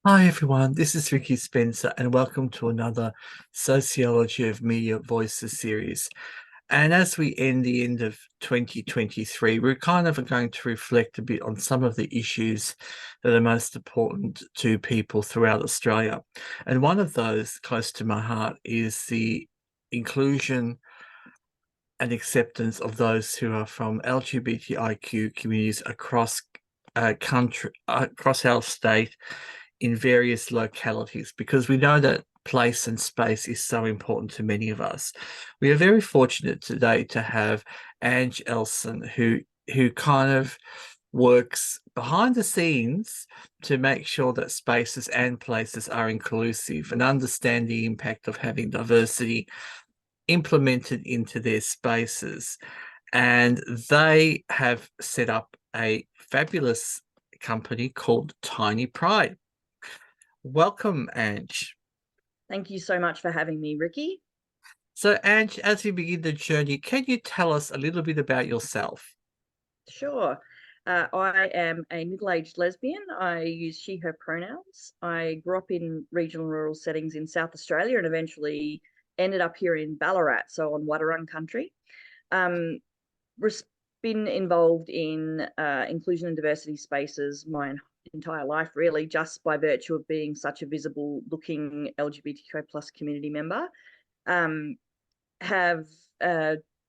Hi everyone, this is Ricky Spencer and welcome to another Sociology of Media Voices series. And as we end the end of 2023, we're kind of going to reflect a bit on some of the issues that are most important to people throughout Australia. And one of those close to my heart is the inclusion and acceptance of those who are from LGBTIQ communities across across our state in various localities, because we know that place and space is so important to many of us. We are very fortunate today to have Ange Elson, who kind of works behind the scenes to make sure that spaces and places are inclusive and understand the impact of having diversity implemented into their spaces. And they have set up a fabulous company called Tiny Pride. Welcome, Ange. Thank you so much for having me, Ricky. So, Ange, as we begin the journey, can you tell us a little bit about yourself? Sure. I am a middle-aged lesbian. I use she, her pronouns. I grew up in regional and rural settings in South Australia and eventually ended up here in Ballarat, so on Wadawurrung country. Um, been involved in inclusion and diversity spaces my entire life, really, just by virtue of being such a visible looking LGBTQA plus community member. Um, have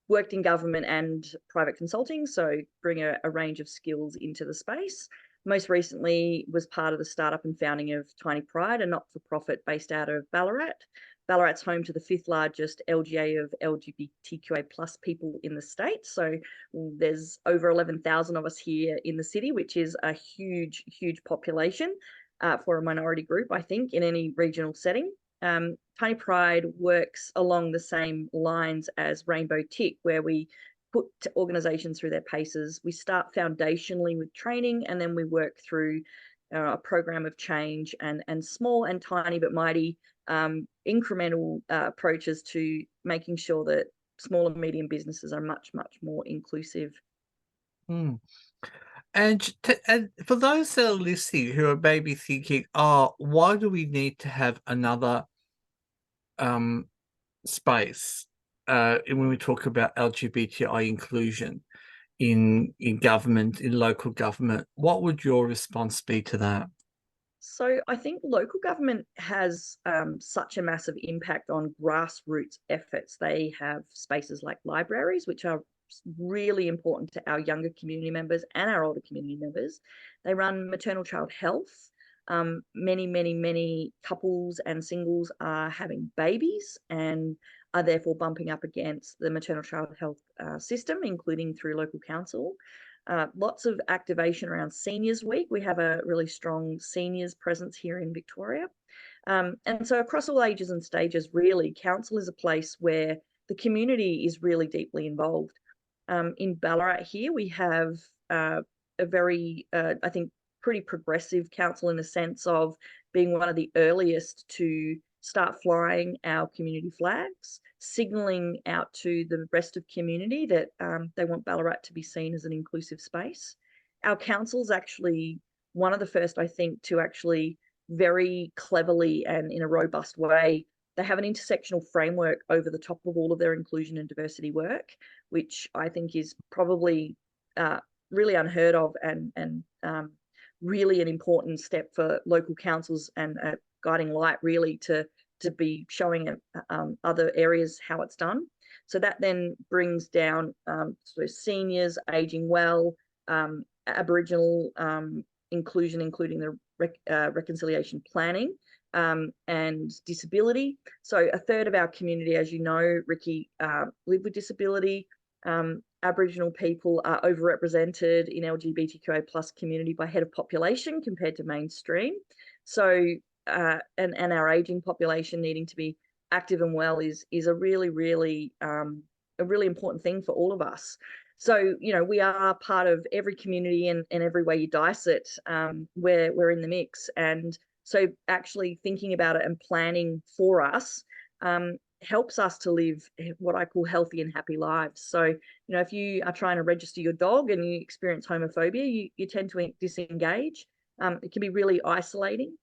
worked in government and private consulting, so bring a range of skills into the space. Most recently was part of the startup and founding of Tiny Pride, a not-for-profit based out of Ballarat. Ballarat's home to the fifth largest LGA of LGBTQA plus people in the state. So there's over 11,000 of us here in the city, which is a huge, huge population for a minority group, I think, in any regional setting. Tiny Pride works along the same lines as Rainbow Tick, where we put organisations through their paces. We start foundationally with training, and then we work through a program of change and small and tiny but mighty incremental approaches to making sure that small and medium businesses are much, much more inclusive. Hmm. And for those that are listening who are maybe thinking, oh, why do we need to have another um, space when we talk about LGBTI inclusion in government, in local government? What would your response be to that? So I think local government has such a massive impact on grassroots efforts. They have spaces like libraries, which are really important to our younger community members and our older community members. They run maternal child health. Many couples and singles are having babies and are therefore bumping up against the maternal child health system, including through local council. Lots of activation around Seniors Week. We have a really strong seniors presence here in Victoria. And so across all ages and stages, really, council is a place where the community is really deeply involved. In Ballarat here, we have a very, I think, pretty progressive council in the sense of being one of the earliest to start flying our community flags, signalling out to the rest of community that they want Ballarat to be seen as an inclusive space. Our council's actually one of the first, I think, to actually very cleverly and in a robust way, they have an intersectional framework over the top of all of their inclusion and diversity work, which I think is probably really unheard of and really an important step for local councils and a guiding light, really, to be showing other areas how it's done. So that then brings down so seniors, aging well, Aboriginal inclusion, including the reconciliation planning, and disability. So a third of our community, as you know, Ricky, live with disability. Aboriginal people are overrepresented in LGBTQA plus community by head of population compared to mainstream. So and our aging population needing to be active and well is a really important thing for all of us. So we are part of every community, and every way you dice it, we're in the mix. And so actually thinking about it and planning for us helps us to live what I call healthy and happy lives. So if you are trying to register your dog and you experience homophobia, you tend to disengage. It can be really isolating.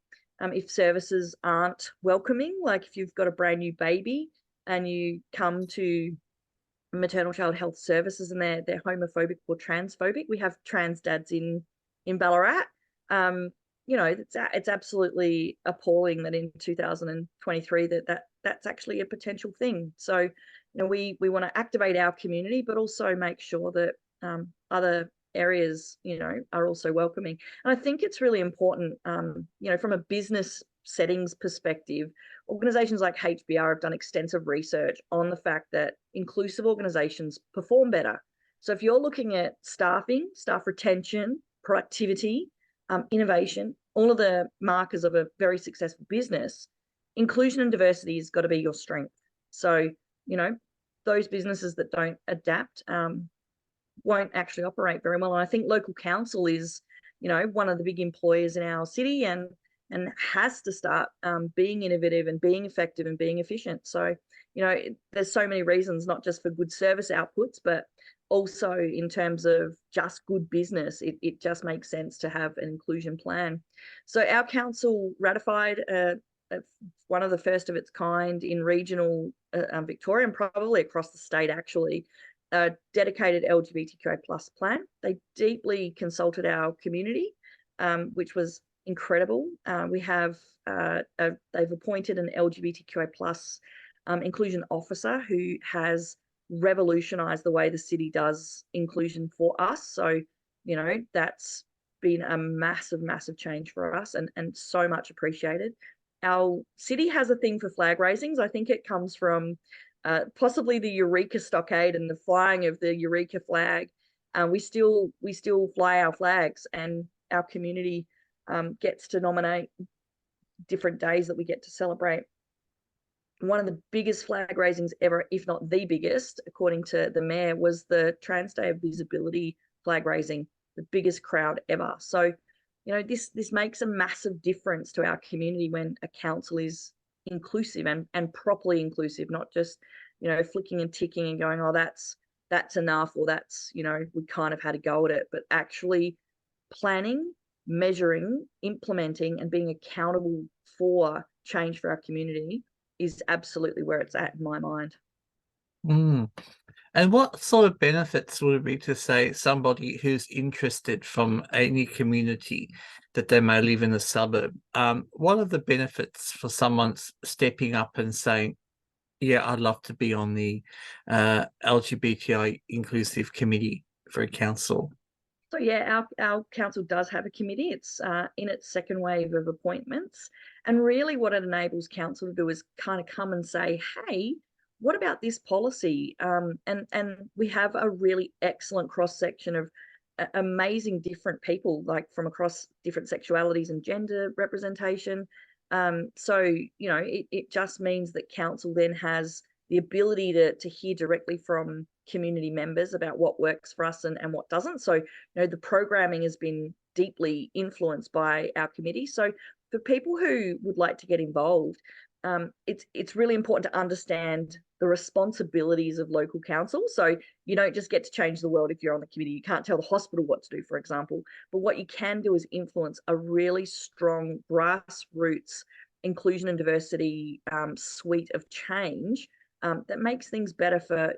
if services aren't welcoming, like if you've got a brand new baby and you come to maternal child health services and they're homophobic or transphobic. We have trans dads in Ballarat. You know, it's absolutely appalling that in 2023 that's actually a potential thing. So, you know, we want to activate our community, but also make sure that other areas, you know, are also welcoming. And I think it's really important, you know, from a business settings perspective, organisations like HBR have done extensive research on the fact that inclusive organisations perform better. So if you're looking at staffing, staff retention, productivity, innovation, all of the markers of a very successful business, inclusion and diversity has got to be your strength. So, you know, those businesses that don't adapt won't actually operate very well. And I think local council is, you know, one of the big employers in our city and has to start being innovative and being effective and being efficient. So, you know, there's so many reasons, not just for good service outputs, but also in terms of just good business. It just makes sense to have an inclusion plan. So our council ratified one of the first of its kind in regional Victoria, and probably across the state actually, a dedicated LGBTQA plus plan. They deeply consulted our community, which was incredible. They've appointed an LGBTQA plus inclusion officer who has revolutionized the way the city does inclusion for us. So, you know, that's been a massive, massive change for us and so much appreciated. Our city has a thing for flag raisings. I think it comes from possibly the Eureka Stockade and the flying of the Eureka flag. We still fly our flags, and our community gets to nominate different days that we get to celebrate. One of the biggest flag raisings ever, if not the biggest, according to the mayor, was the Trans Day of Visibility flag raising, the biggest crowd ever. So, you know, this makes a massive difference to our community when a council is inclusive and properly inclusive, not just, you know, flicking and ticking and going, oh, that's enough, or that's, you know, we kind of had a go at it, but actually planning, measuring, implementing, and being accountable for change for our community is absolutely where it's at in my mind. Mm. And what sort of benefits would it be to, say, somebody who's interested from any community that they may live in a suburb? What are the benefits for someone stepping up and saying, yeah, I'd love to be on the LGBTI inclusive committee for a council? So yeah, our council does have a committee. It's in its second wave of appointments. And really what it enables council to do is kind of come and say, hey, what about this policy? And we have a really excellent cross-section of amazing different people, like from across different sexualities and gender representation. So, you know, it just means that council then has the ability to hear directly from community members about what works for us and what doesn't. So, you know, the programming has been deeply influenced by our committee. So for people who would like to get involved, it's really important to understand the responsibilities of local council. So you don't just get to change the world if you're on the committee. You can't tell the hospital what to do, for example. But what you can do is influence a really strong grassroots inclusion and diversity suite of change that makes things better for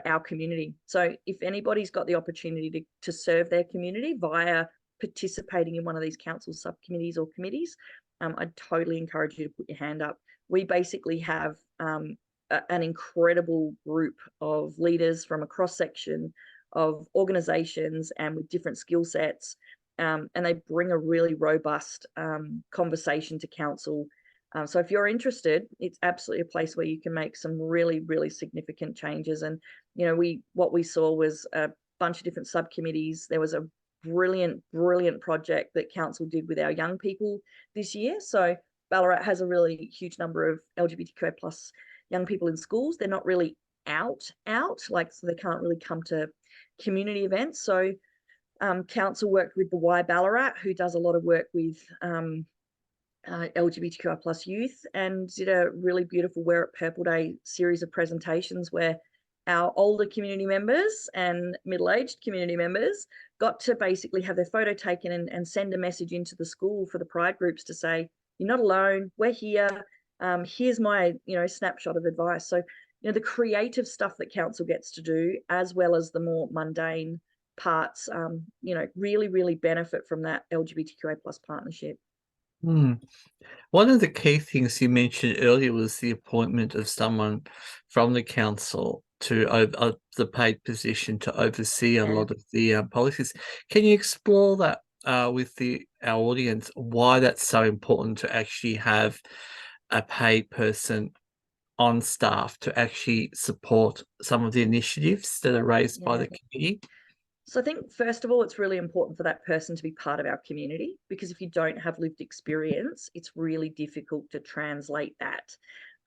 our community. So if anybody's got the opportunity to serve their community via participating in one of these council subcommittees or committees, I'd totally encourage you to put your hand up. We basically have an incredible group of leaders from a cross-section of organisations and with different skill sets, and they bring a really robust conversation to council. So if you're interested, it's absolutely a place where you can make some really, really significant changes. And, you know, what we saw was a bunch of different subcommittees. There was a brilliant, brilliant project that council did with our young people this year. So Ballarat has a really huge number of LGBTQA plus young people in schools. They're not really out, like, so they can't really come to community events. So council worked with the Y Ballarat, who does a lot of work with LGBTQI plus youth, and did a really beautiful Wear It Purple Day series of presentations where our older community members and middle-aged community members got to basically have their photo taken and send a message into the school for the pride groups to say, you're not alone. We're here. Here's my, snapshot of advice. So, the creative stuff that council gets to do, as well as the more mundane parts, really, really benefit from that LGBTQA plus partnership. Hmm. One of the key things you mentioned earlier was the appointment of someone from the council to the paid position to oversee a Yeah. lot of the policies. Can you explore that with our audience, why that's so important to actually have a paid person on staff to actually support some of the initiatives that are raised by Yeah. the committee? So I think, first of all, it's really important for that person to be part of our community, because if you don't have lived experience, it's really difficult to translate that.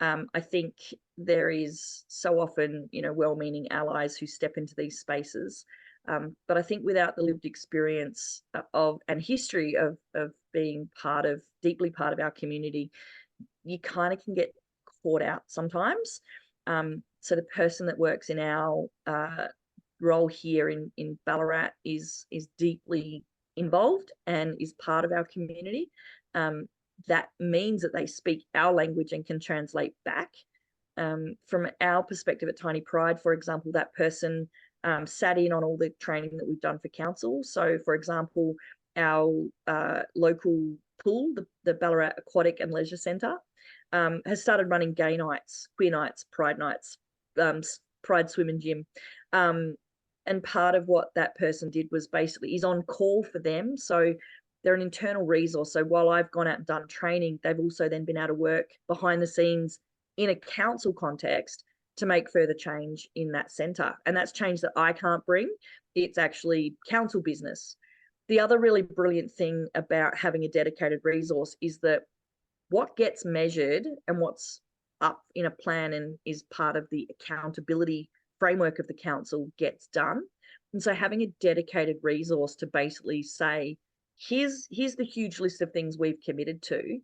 I think there is so often, well-meaning allies who step into these spaces. But I think without the lived experience of and history of being deeply part of our community, you kind of can get caught out sometimes. So the person that works in our role here in Ballarat is deeply involved and is part of our community. That means that they speak our language and can translate back. From our perspective at Tiny Pride, for example, that person sat in on all the training that we've done for council. So, for example, our local pool, the Ballarat Aquatic and Leisure Centre, has started running gay nights, queer nights, pride nights, pride swim and gym. And part of what that person did was basically is on call for them. So they're an internal resource. So while I've gone out and done training, they've also then been able to work behind the scenes in a council context to make further change in that centre. And that's change that I can't bring. It's actually council business. The other really brilliant thing about having a dedicated resource is that what gets measured and what's up in a plan and is part of the accountability framework of the council gets done. And so having a dedicated resource to basically say, here's the huge list of things we've committed to.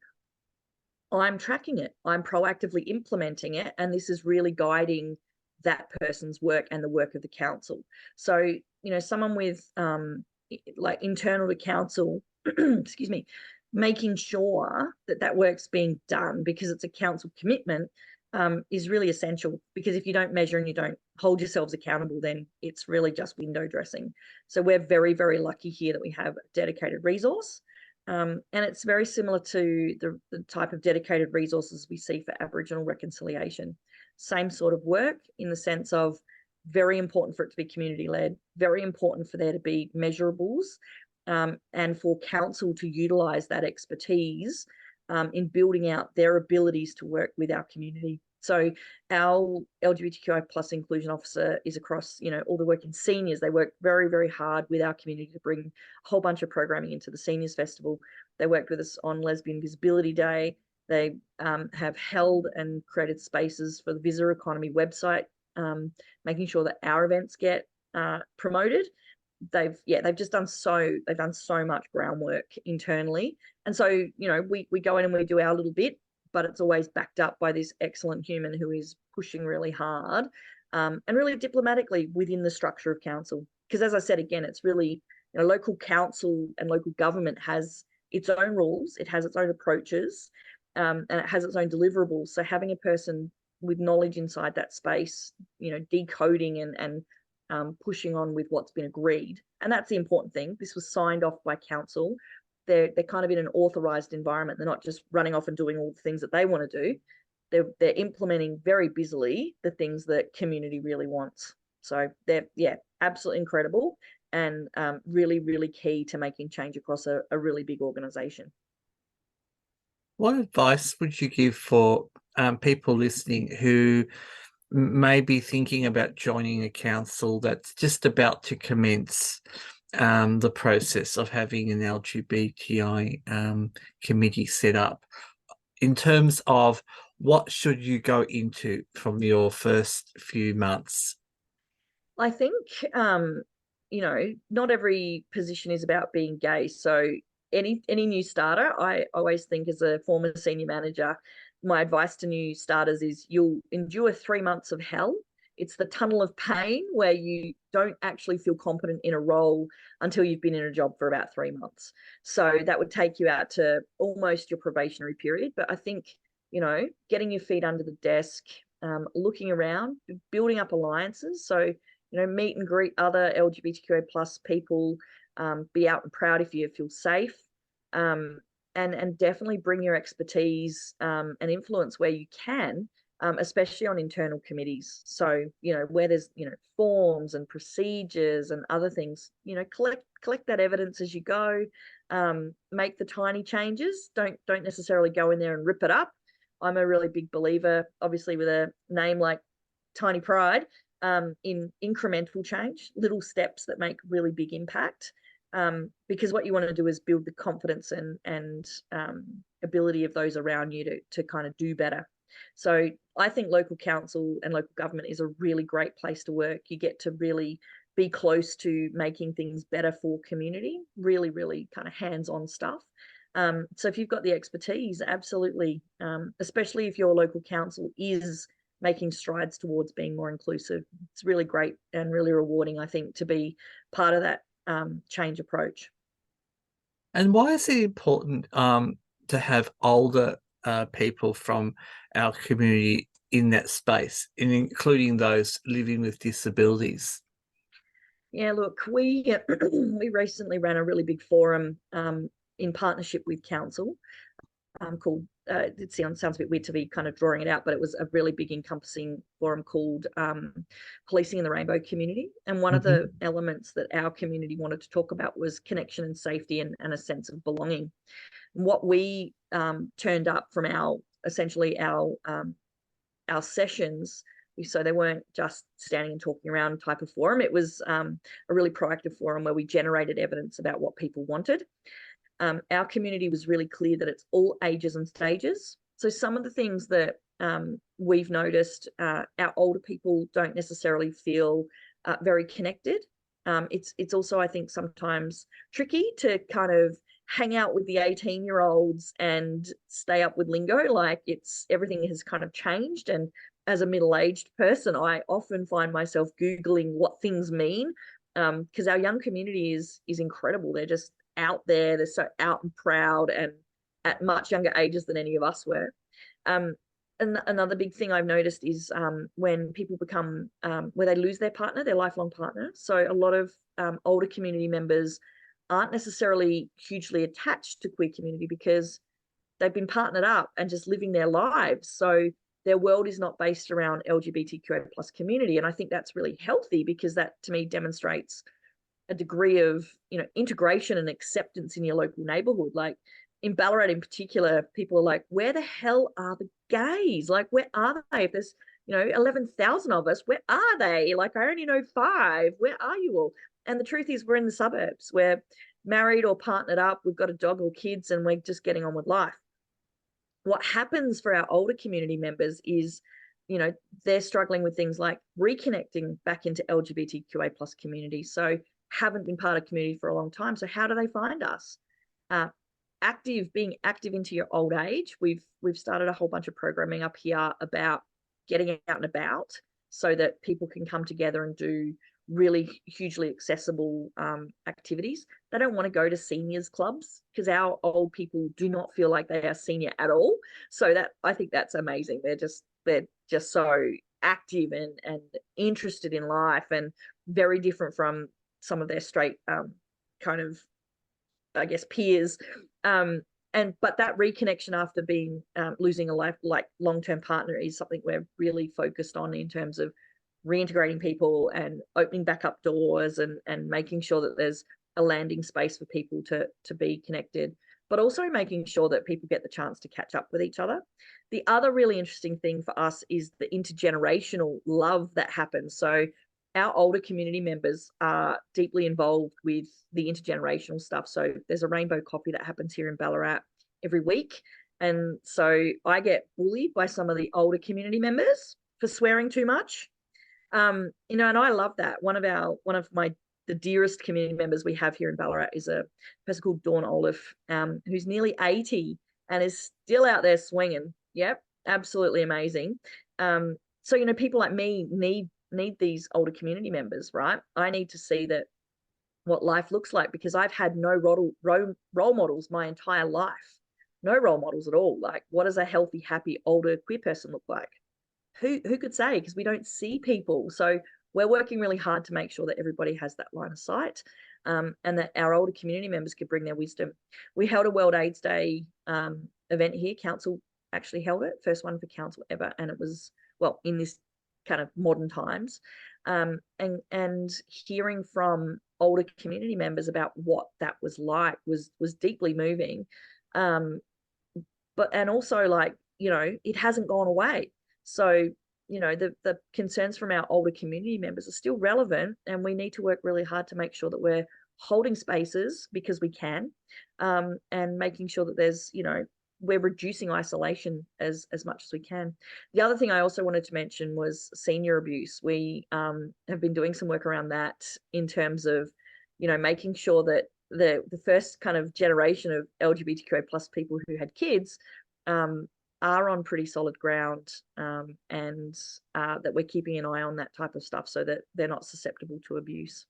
I'm tracking it. I'm proactively implementing it. And this is really guiding that person's work and the work of the council. So, someone with like internal to council, excuse me, making sure that that work's being done because it's a council commitment is really essential, because if you don't measure and you don't hold yourselves accountable, then it's really just window dressing. So we're very, very lucky here that we have a dedicated resource. And it's very similar to the type of dedicated resources we see for Aboriginal reconciliation. Same sort of work in the sense of very important for it to be community-led, very important for there to be measurables, and for council to utilise that expertise in building out their abilities to work with our community. So our LGBTQI plus inclusion officer is across, all the work in seniors. They work very, very hard with our community to bring a whole bunch of programming into the Seniors Festival. They worked with us on Lesbian Visibility Day. They have held and created spaces for the Visitor Economy website, making sure that our events get promoted. They've done so much groundwork internally. And so, we go in and we do our little bit, but it's always backed up by this excellent human who is pushing really hard and really diplomatically within the structure of council. Because as I said, again, it's really, local council and local government has its own rules, it has its own approaches, and it has its own deliverables. So having a person with knowledge inside that space, decoding and pushing on with what's been agreed. And that's the important thing. This was signed off by council. They're kind of in an authorised environment. They're not just running off and doing all the things that they want to do. They're implementing very busily the things that community really wants. So they're, absolutely incredible and really, really key to making change across a really big organisation. What advice would you give for people listening who may be thinking about joining a council that's just about to commence the process of having an LGBTI committee set up, in terms of what should you go into from your first few months? I think, not every position is about being gay. So any new starter, I always think as a former senior manager, my advice to new starters is you'll endure 3 months of hell. It's the tunnel of pain where you don't actually feel competent in a role until you've been in a job for about 3 months. So that would take you out to almost your probationary period. But I think, getting your feet under the desk, looking around, building up alliances. So, meet and greet other LGBTQA plus people, be out and proud if you feel safe, and definitely bring your expertise and influence where you can, especially on internal committees. So, where there's, forms and procedures and other things, collect that evidence as you go, make the tiny changes. Don't necessarily go in there and rip it up. I'm a really big believer, obviously with a name like Tiny Pride, in incremental change, little steps that make really big impact. Because what you want to do is build the confidence and ability of those around you to kind of do better. So I think local council and local government is a really great place to work. You get to really be close to making things better for community, really, really kind of hands-on stuff. So if you've got the expertise, absolutely, especially if your local council is making strides towards being more inclusive, it's really great and really rewarding, I think, to be part of that change approach. And why is it important to have older people from our community in that space, including those living with disabilities? Yeah, look, we we recently ran a really big forum in partnership with council, called, it sounds a bit weird to be kind of drawing it out, but it was a really big encompassing forum called Policing in the Rainbow Community. And one of the elements that our community wanted to talk about was connection and safety and a sense of belonging. And what we turned up from essentially our sessions, so they weren't just standing and talking around type of forum. It was a really proactive forum where we generated evidence about what people wanted. Our community was really clear that it's all ages and stages. So some of the things that we've noticed, our older people don't necessarily feel very connected. It's also, I think, sometimes tricky to kind of hang out with the 18-year-olds and stay up with lingo. Like, everything has kind of changed. And as a middle-aged person, I often find myself Googling what things mean, because our young community is incredible. They're just out there. They're so out and proud and at much younger ages than any of us were. And another big thing I've noticed is when people become, where they lose their partner, their lifelong partner. So a lot of older community members aren't necessarily hugely attached to queer community because they've been partnered up and just living their lives. So their world is not based around LGBTQA plus community. And I think that's really healthy, because that to me demonstrates a degree of, integration and acceptance in your local neighborhood. Like in Ballarat in particular, people are like, where the hell are the gays? Like, where are they? If there's, 11,000 of us, where are they? Like, I only know 5. Where are you all? And the truth is, we're in the suburbs. We're married or partnered up. We've got a dog or kids, and we're just getting on with life. What happens for our older community members is, they're struggling with things like reconnecting back into LGBTQA plus community. So haven't been part of community for a long time. So how do they find us? Being active into your old age. We've started a whole bunch of programming up here about getting out and about so that people can come together and do really hugely accessible activities. They don't want to go to seniors clubs because our old people do not feel like they are senior at all. So that, I think that's amazing. They're just so active and interested in life, and very different from some of their straight kind of, I guess, peers. But that reconnection after being losing a long-term partner is something we're really focused on in terms of reintegrating people and opening back up doors and making sure that there's a landing space for people to be connected, but also making sure that people get the chance to catch up with each other. The other really interesting thing for us is the intergenerational love that happens. So our older community members are deeply involved with the intergenerational stuff. So there's a rainbow coffee that happens here in Ballarat every week. And so I get bullied by some of the older community members for swearing too much. And I love that. One of the dearest community members we have here in Ballarat is a person called Dawn Olaf, who's nearly 80 and is still out there swinging. Yep, absolutely amazing. So, people like me need need these older community members, right? I need to see that what life looks like, because I've had no role models my entire life. No role models at all. Like, what does a healthy, happy, older queer person look like? Who could say? Because we don't see people. So we're working really hard to make sure that everybody has that line of sight, and that our older community members could bring their wisdom. We held a World AIDS Day event here. Council actually held it, first one for council ever, and it was, well, in this kind of modern times, and hearing from older community members about what that was like was deeply moving. But and also, like, it hasn't gone away. So the concerns from our older community members are still relevant, and we need to work really hard to make sure that we're holding spaces because we can, and making sure that there's we're reducing isolation as much as we can. The other thing I also wanted to mention was senior abuse. We have been doing some work around that, in terms of making sure that the first kind of generation of LGBTQA plus people who had kids are on pretty solid ground, and that we're keeping an eye on that type of stuff so that they're not susceptible to abuse.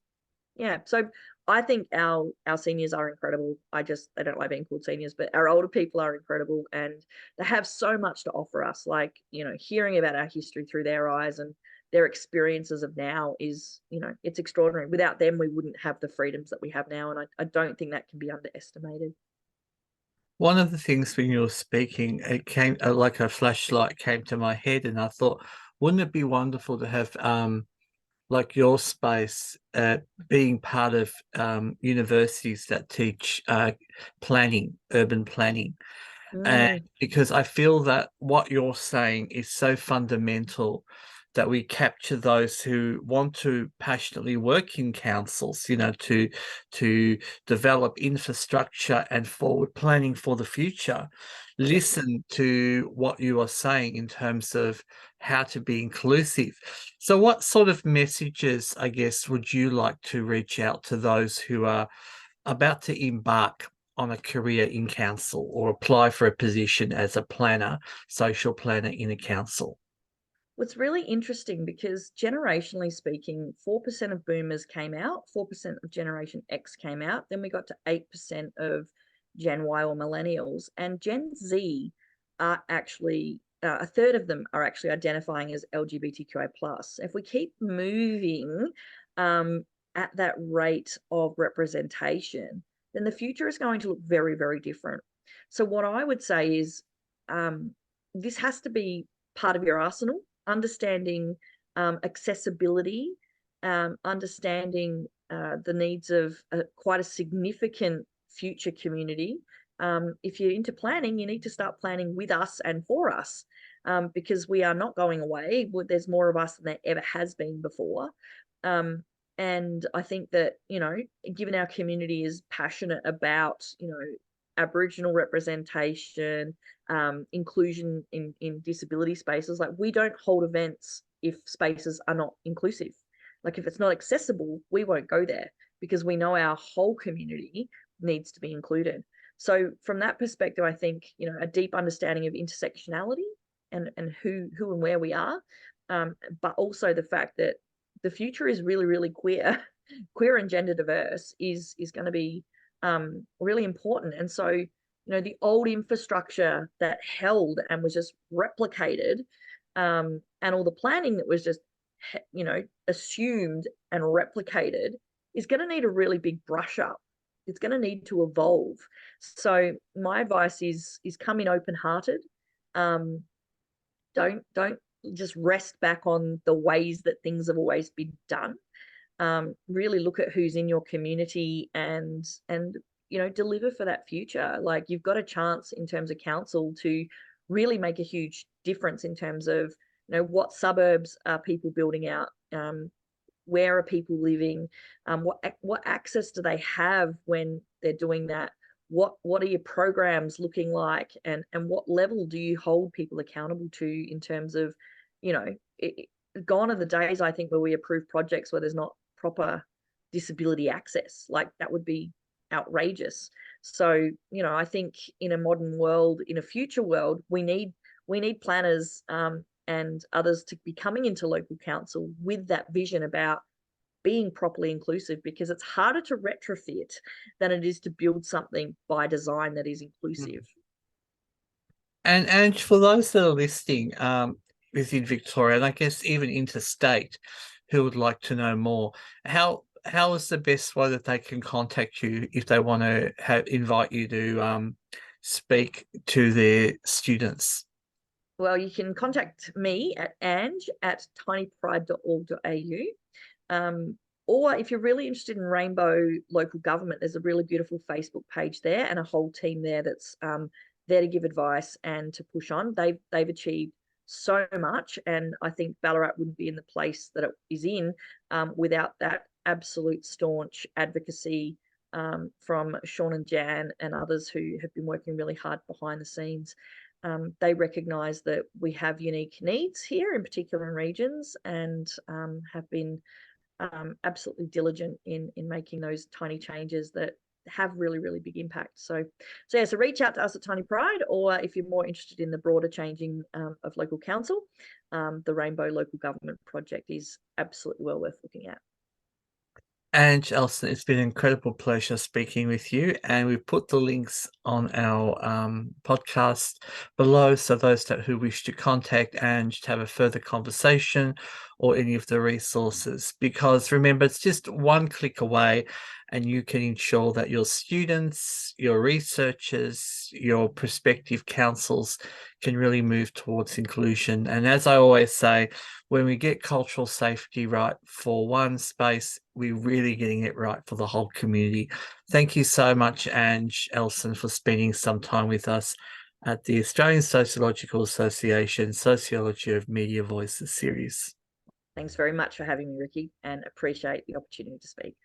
Yeah, so I think our seniors are incredible. They don't like being called seniors, but our older people are incredible, and they have so much to offer us. Like, hearing about our history through their eyes and their experiences of now is, it's extraordinary. Without them, we wouldn't have the freedoms that we have now, and I don't think that can be underestimated. One of the things when you were speaking, it came like a flashlight came to my head, and I thought, wouldn't it be wonderful to have like your space being part of universities that teach planning, urban planning? And Mm, because I feel that what you're saying is so fundamental, that we capture those who want to passionately work in councils, to develop infrastructure and forward planning for the future. yeah. Listen to what you are saying in terms of how to be inclusive. So what sort of messages, I guess, would you like to reach out to those who are about to embark on a career in council or apply for a position as a planner, social planner in a council? What's really interesting, because generationally speaking, 4% of boomers came out, 4% of Generation X came out, then we got to 8% of Gen Y or millennials, and Gen Z are actually, a third of them are actually identifying as LGBTQA plus. If we keep moving um, at that rate of representation, then the future is going to look very, very different. So what I would say is, this has to be part of your arsenal. Understanding accessibility, understanding the needs of quite a significant future community. If you're into planning, you need to start planning with us and for us, because we are not going away. There's more of us than there ever has been before. Um, and I think that, given our community is passionate about, Aboriginal representation, inclusion in disability spaces, like, we don't hold events if spaces are not inclusive. Like, if it's not accessible, we won't go there, because we know our whole community needs to be included. So from that perspective, I think, a deep understanding of intersectionality and who and where we are, but also the fact that the future is really, really queer, queer and gender diverse is going to be really important. And so, the old infrastructure that held and was just replicated, and all the planning that was just, assumed and replicated, is going to need a really big brush up. It's going to need to evolve. So my advice is come in open hearted. Um, don't just rest back on the ways that things have always been done. Really look at who's in your community, and deliver for that future. Like, you've got a chance in terms of council to really make a huge difference in terms of, what suburbs are people building out, where are people living, what access do they have when they're doing that, what are your programs looking like, and what level do you hold people accountable to, in terms of, it, gone are the days, I think, where we approve projects where there's not proper disability access. Like, that would be outrageous. So, I think in a modern world, in a future world, we need planners and others to be coming into local council with that vision about being properly inclusive, because it's harder to retrofit than it is to build something by design that is inclusive. And for those that are listening, within Victoria, and I guess even interstate, who would like to know more, how is the best way that they can contact you if they want to invite you to speak to their students? Well, you can contact me at ange@tinypride.org.au. Or if you're really interested in rainbow local government, there's a really beautiful Facebook page there and a whole team there that's there to give advice and to push on. They've achieved so much, and I think Ballarat wouldn't be in the place that it is in without that absolute staunch advocacy from Sean and Jan and others who have been working really hard behind the scenes. They recognise that we have unique needs here, in particular in regions, and have been absolutely diligent in making those tiny changes that have really, really big impact. So reach out to us at Tiny Pride, or if you're more interested in the broader changing of local council, the Rainbow Local Government Project is absolutely well worth looking at. Ange Elson, it's been an incredible pleasure speaking with you, and we've put the links on our podcast below, so those who wish to contact Ange to have a further conversation or any of the resources, because remember, it's just one click away and you can ensure that your students, your researchers, your prospective councils can really move towards inclusion. And as I always say, when we get cultural safety right for one space, we're really getting it right for the whole community. Thank you so much, Ange Elson, for spending some time with us at the Australian Sociological Association Sociology of Media Voices series. Thanks very much for having me, Ricky, and appreciate the opportunity to speak.